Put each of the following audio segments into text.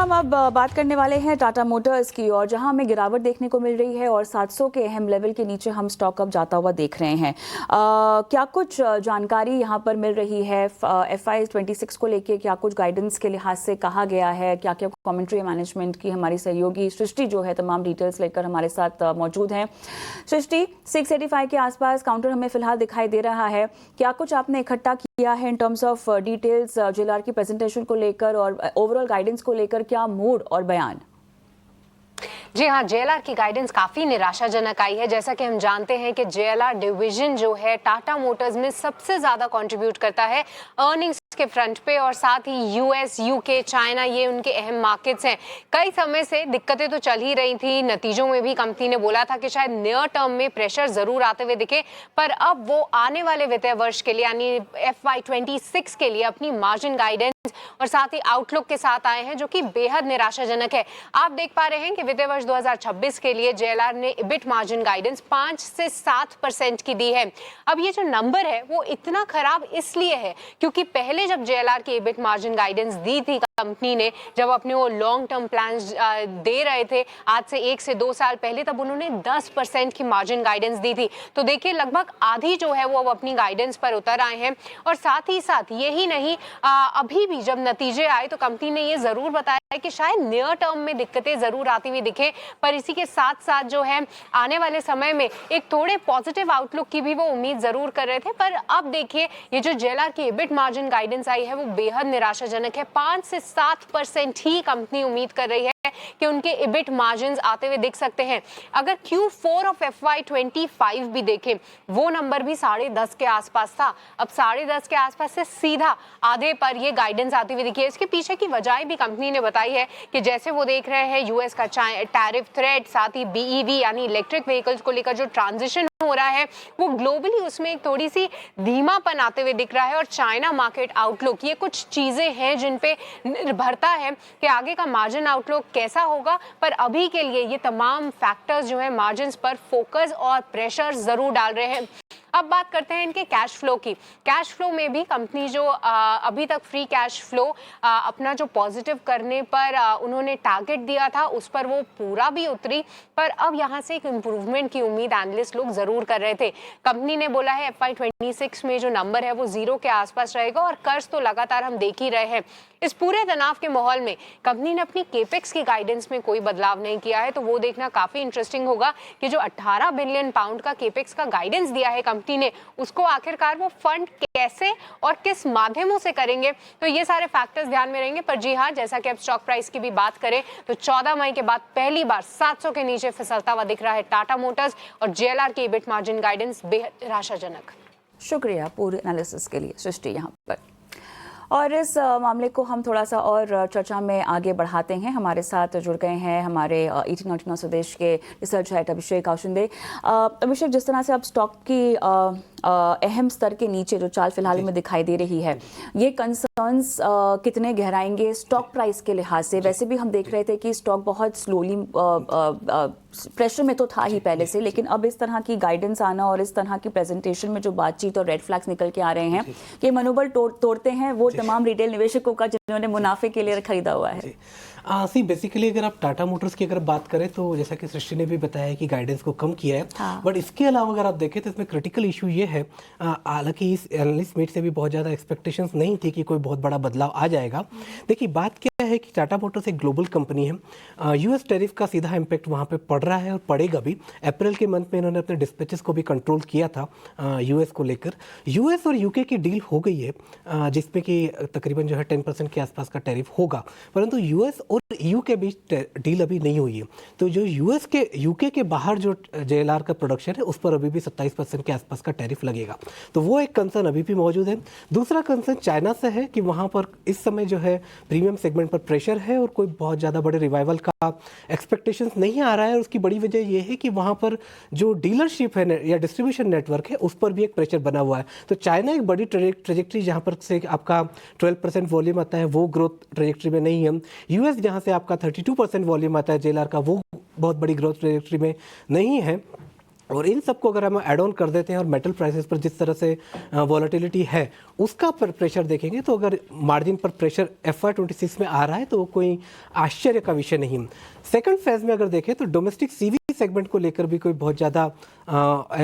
हम अब बात करने वाले हैं टाटा मोटर्स की, और जहां हमें गिरावट देखने को मिल रही है और 700 के अहम लेवल के नीचे हम स्टॉक अप जाता हुआ देख रहे हैं। क्या कुछ जानकारी यहां पर मिल रही है FY 26 को लेके? क्या कुछ गाइडेंस के लिहाज से कहा गया है? क्या क्या कमेंट्री मैनेजमेंट की? हमारी सहयोगी सृष्टि जो है तमाम डिटेल्स लेकर हमारे साथ मौजूद हैं। सृष्टि, 685 के आसपास काउंटर हमें फिलहाल दिखाई दे रहा है। क्या कुछ आपने इकट्ठा किया है in terms of details JLR की प्रेजेंटेशन को लेकर और ओवरऑल गाइडेंस को लेकर? क्या मूड और बयान? जी हाँ, जेएलआर की गाइडेंस काफी निराशाजनक आई है। जैसा कि हम जानते हैं कि जेएलआर डिवीजन जो है टाटा मोटर्स में सबसे ज्यादा कंट्रीब्यूट करता है अर्निंग्स के फ्रंट पे, और साथ ही यूएस, यूके, चाइना, ये उनके अहम मार्केट्स हैं। कई समय से दिक्कतें तो चल ही रही थी। नतीजों में भी कंपनी ने बोला था कि शायद नियर टर्म में प्रेशर जरूर आते हुए दिखे, पर अब वो आने वाले वित्तीय वर्ष के लिए यानी FY 26 के लिए अपनी मार्जिन गाइडेंस और साथ ही आउटलुक के साथ आए हैं, जो कि बेहद निराशाजनक है। आप देख पा रहे हैं कि वित्तीय वर्ष 2026 के लिए जेएलआर ने EBIT मार्जिन गाइडेंस 5 से 7% की दी है। अब ये जो नंबर है वो इतना खराब इसलिए है क्योंकि पहले जब जेएलआर की EBIT मार्जिन गाइडेंस दी थी कंपनी ने, जब अपने वो लॉन्ग टर्म प्लान्स दे रहे थे आज से 1 से 2 साल पहले, तब उन्होंने 10% की मार्जिन गाइडेंस दी थी। तो देखिए लगभग आधी जो है वो अब अपनी गाइडेंस पर उतर आए हैं। और साथ ही साथ यही नहीं, अभी भी जब नतीजे आए तो कंपनी ने ये जरूर बताया कि शायद नियर टर्म में दिक्कतें जरूर आती हुई दिखे, पर इसी के साथ साथ जो है आने वाले समय में एक थोड़े पॉजिटिव आउटलुक की भी वो उम्मीद जरूर कर रहे थे। पर अब देखिए ये जो जेएलआर की EBIT मार्जिन गाइडेंस आई है वो बेहद निराशाजनक है। 5 से 7% ही कंपनी उम्मीद कर रही है कि उनके EBIT मार्जिन्स आते हुए दिख सकते हैं। अगर Q4 ऑफ FY 25 भी देखें, वो नंबर भी 10.5 के आसपास था। अब 10.5 के आसपास से सीधा आधे पर ये गाइडेंस आती हुई दिखी है। इसके पीछे की वजह भी कंपनी ने बताई है कि जैसे वो देख रहे हैं यूएस का टैरिफ थ्रेट, साथ ही BEV यानी इलेक्ट्रिक व्हीकल्स को लेकर जो ट्रांजिशन हो रहा है वो ग्लोबली उसमें एक थोड़ी सी धीमापन आते हुए दिख रहा है, और चाइना मार्केट आउटलुक, ये कुछ चीजें हैं जिन पे निर्भरता है कि आगे का मार्जिन आउटलुक कैसा होगा। पर अभी के लिए ये तमाम फैक्टर्स जो है मार्जिन्स पर फोकस और प्रेशर जरूर डाल रहे हैं। अब बात करते हैं इनके कैश फ्लो की। कैश फ्लो में भी कंपनी जो अभी तक फ्री कैश फ्लो अपना जो पॉजिटिव करने पर उन्होंने टारगेट दिया था उस पर वो पूरा भी उतरी, पर अब यहाँ से एक इम्प्रूवमेंट की उम्मीद एनालिस्ट लोग जरूर कर रहे थे। कंपनी ने बोला है FY 26 में जो नंबर है वो 0 के आसपास रहेगा, और कर्ज तो लगातार हम देख ही रहे हैं। इस पूरे तनाव के माहौल में कंपनी ने अपनी केपेक्स की गाइडेंस में कोई बदलाव नहीं किया है, तो वो देखना काफी इंटरेस्टिंग होगा कि जो 18 बिलियन पाउंड का केपेक्स का गाइडेंस दिया है कंपनी ने, उसको आखिरकार वो फंड कैसे और किस माध्यमों से करेंगे। तो ये सारे फैक्टर्स ध्यान में रहेंगे। पर जी हाँ, जैसा कि अब स्टॉक प्राइस की भी बात करें तो 14 मई के बाद पहली बार 700 के नीचे फिसलता हुआ दिख रहा है टाटा मोटर्स, और जेएलआर की EBIT मार्जिन गाइडेंस बेहद निराशाजनक। शुक्रिया पूरे एनालिसिस के लिए सृष्टि यहाँ पर। और इस मामले को हम थोड़ा सा और चर्चा में आगे बढ़ाते हैं। हमारे साथ जुड़ गए हैं हमारे 1899 स्वदेश के रिसर्च हेड अभिषेक आउशिंदे। अभिषेक, जिस तरह से अब स्टॉक की अहम स्तर के नीचे जो चाल फिलहाल में दिखाई दे रही है, ये कंसर्न्स कितने गहराएंगे स्टॉक प्राइस के लिहाज से? वैसे भी हम देख रहे थे कि स्टॉक बहुत स्लोली प्रेशर में तो था ही पहले से, लेकिन अब इस तरह की गाइडेंस आना और इस तरह की प्रेजेंटेशन में जो बातचीत और रेड फ्लैग्स निकल के आ रहे हैं कि मनोबल तोड़ते हैं वो तमाम रिटेल निवेशकों का जिन्होंने मुनाफे के लिए खरीदा हुआ है। सी बेसिकली अगर आप टाटा मोटर्स की अगर बात करें तो जैसा कि सृष्टि ने भी बताया कि गाइडेंस को कम किया है, बट इसके अलावा अगर आप देखें तो इसमें क्रिटिकल इशू ये है, हालांकि इस एनालिस्ट मीट से भी बहुत ज़्यादा एक्सपेक्टेशंस नहीं थी कि कोई बहुत बड़ा बदलाव आ जाएगा। देखिए बात क्या है कि टाटा मोटर्स एक ग्लोबल कंपनी है। यूएस टैरिफ का सीधा इम्पैक्ट वहाँ पे पड़ रहा है और पड़ेगा भी। अप्रैल के मंथ में इन्होंने अपने डिस्पैचेस को भी कंट्रोल किया था यूएस को लेकर। यूएस और यूके की डील हो गई है जिसमें कि तकरीबन जो है 10% के आसपास का टैरिफ होगा, परंतु यूएस और ईयू के बीच डील अभी नहीं हुई है। तो जो यूके के बाहर जो जेएलआर का प्रोडक्शन है उस पर अभी भी 27% के आसपास का टैरिफ लगेगा, तो वो एक कंसर्न अभी भी मौजूद है। दूसरा कंसर्न चाइना से है कि वहाँ पर इस समय जो है प्रीमियम सेगमेंट पर प्रेशर है और कोई बहुत ज़्यादा बड़े रिवाइवल का एक्सपेक्टेशंस नहीं आ रहा है। और उसकी बड़ी वजह यह है कि वहाँ पर जो डीलरशिप है या डिस्ट्रीब्यूशन नेटवर्क है उस पर भी एक प्रेशर बना हुआ है। तो चाइना एक बड़ी ट्रेजेक्ट्री जहाँ पर से आपका 12% वॉल्यूम आता है वो ग्रोथ ट्रेजेक्ट्री में नहीं है। यूएस जहाँ से आपका 32% वॉल्यूम आता है जेएलआर का, वो बहुत बड़ी ग्रोथ ट्रेजेक्ट्री में नहीं है। और इन सबको अगर हम ऐड ऑन कर देते हैं और मेटल प्राइसेस पर जिस तरह से वॉलेटिलिटी है उसका प्रेशर देखेंगे, तो अगर मार्जिन पर प्रेशर FY26 में आ रहा है तो वो कोई आश्चर्य का विषय नहीं। सेकंड फेज में अगर देखें तो डोमेस्टिक सीवी सेगमेंट को लेकर भी कोई बहुत ज़्यादा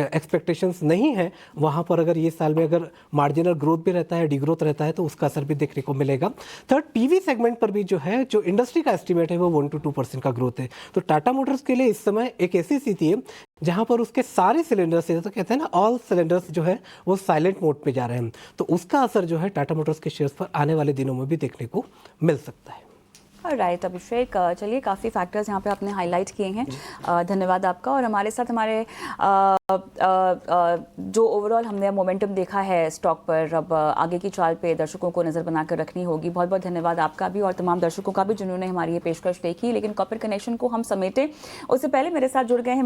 एक्सपेक्टेशंस नहीं है। वहाँ पर अगर ये साल में अगर मार्जिनल ग्रोथ भी रहता है, डिग्रोथ रहता है, तो उसका असर भी देखने को मिलेगा। थर्ड, पीवी सेगमेंट पर भी जो है, जो इंडस्ट्री का एस्टिमेट है वो 1 to 2% का ग्रोथ है। तो टाटा मोटर्स के लिए इस समय एक ऐसी स्थिति है जहाँ पर उसके सारे सिलेंडर्स, तो कहते हैं ना ऑल सिलेंडर्स जो है वो साइलेंट मोड पे जा रहे हैं, तो उसका असर जो है टाटा मोटर्स के शेयर्स पर आने वाले दिनों में भी देखने को मिल सकता है। राइट अभिषेक, चलिए काफ़ी फैक्टर्स यहाँ पे आपने हाईलाइट किए हैं, धन्यवाद आपका। और हमारे साथ हमारे जो ओवरऑल हमने मोमेंटम देखा है स्टॉक पर, अब आगे की चाल पे दर्शकों को नज़र बनाकर रखनी होगी। बहुत बहुत धन्यवाद आपका भी और तमाम दर्शकों का भी जिन्होंने हमारी ये पेशकश देखी। लेकिन कॉपर कनेक्शन को हम समेटें उससे पहले मेरे साथ जुड़ गए हैं